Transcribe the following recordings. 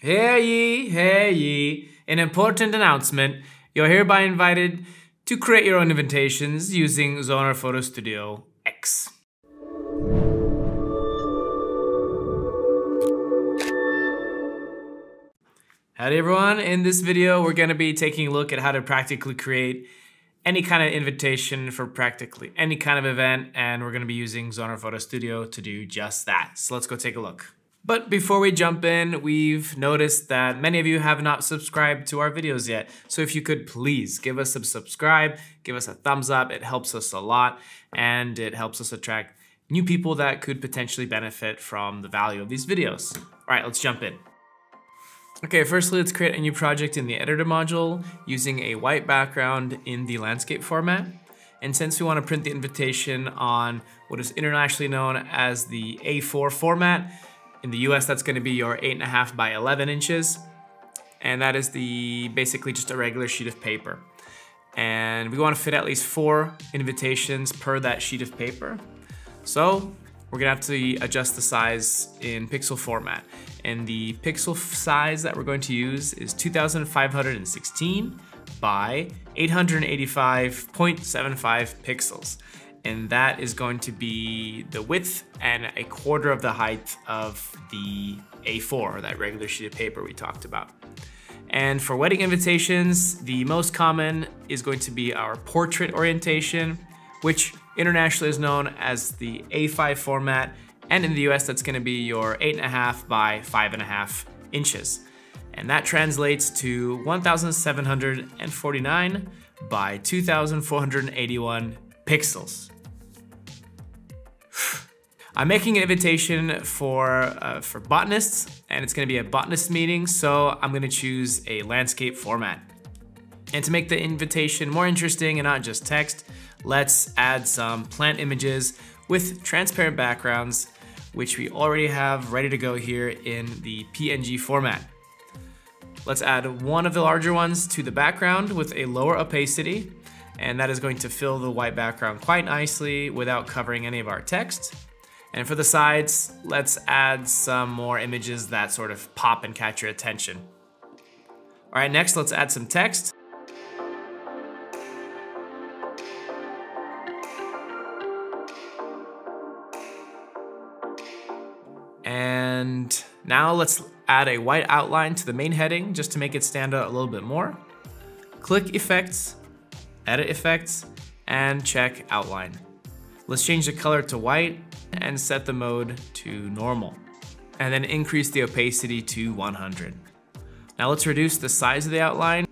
Hear ye, an important announcement. You're hereby invited to create your own invitations using Zoner Photo Studio X. Howdy everyone, in this video we're going to be taking a look at how to practically create any kind of invitation for practically any kind of event, and we're going to be using Zoner Photo Studio to do just that. So let's go take a look. But before we jump in, we've noticed that many of you have not subscribed to our videos yet. So if you could please give us a subscribe, give us a thumbs up, it helps us a lot and it helps us attract new people that could potentially benefit from the value of these videos. All right, let's jump in. Okay, firstly, let's create a new project in the editor module using a white background in the landscape format. And since we want to print the invitation on what is internationally known as the A4 format, in the US, that's going to be your 8.5 by 11 inches. And that is basically just a regular sheet of paper. And we want to fit at least 4 invitations per that sheet of paper. So we're going to have to adjust the size in pixel format. And the pixel size that we're going to use is 2516 by 885.75 pixels. And that is going to be the width and 1/4 of the height of the A4, or that regular sheet of paper we talked about. And for wedding invitations, the most common is going to be our portrait orientation, which internationally is known as the A5 format. And in the US, that's going to be your 8.5 by 5.5 inches. And that translates to 1749 by 2481 pixels. I'm making an invitation for botanists, and it's going to be a botanist meeting, so I'm going to choose a landscape format. And to make the invitation more interesting and not just text, let's add some plant images with transparent backgrounds, which we already have ready to go here in the PNG format. Let's add one of the larger ones to the background with a lower opacity, and that is going to fill the white background quite nicely without covering any of our text. And for the sides, let's add some more images that sort of pop and catch your attention. All right, next let's add some text. And now let's add a white outline to the main heading just to make it stand out a little bit more. Click Effects, Edit Effects, and check Outline. Let's change the color to white and set the mode to normal. And then increase the opacity to 100. Now let's reduce the size of the outline.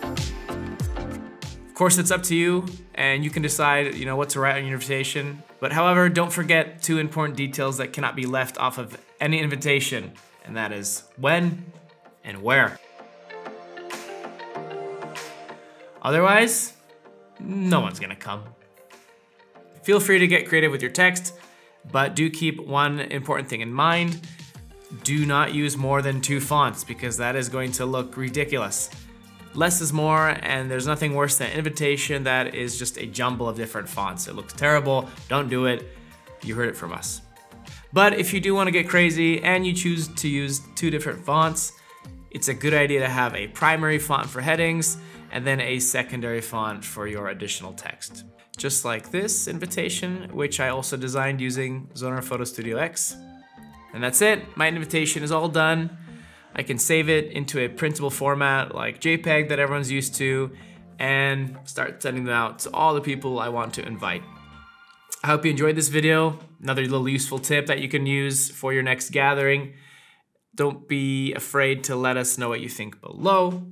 Of course, it's up to you, and you can decide, what to write on your invitation. But however, don't forget 2 important details that cannot be left off of any invitation, and that is when and where. Otherwise, no one's gonna come. Feel free to get creative with your text, but do keep one important thing in mind. Do not use more than 2 fonts, because that is going to look ridiculous. Less is more, and there's nothing worse than an invitation that is just a jumble of different fonts. It looks terrible. Don't do it. You heard it from us. But if you do want to get crazy and you choose to use 2 different fonts, it's a good idea to have a primary font for headings and then a secondary font for your additional text. Just like this invitation, which I also designed using Zoner Photo Studio X. And that's it. My invitation is all done. I can save it into a printable format like JPEG that everyone's used to and start sending them out to all the people I want to invite. I hope you enjoyed this video. Another little useful tip that you can use for your next gathering. Don't be afraid to let us know what you think below.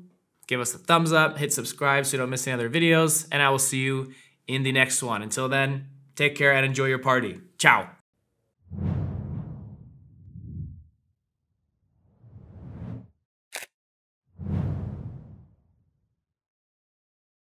Give us a thumbs up, hit subscribe so you don't miss any other videos, and I will see you in the next one. Until then, take care and enjoy your party. Ciao.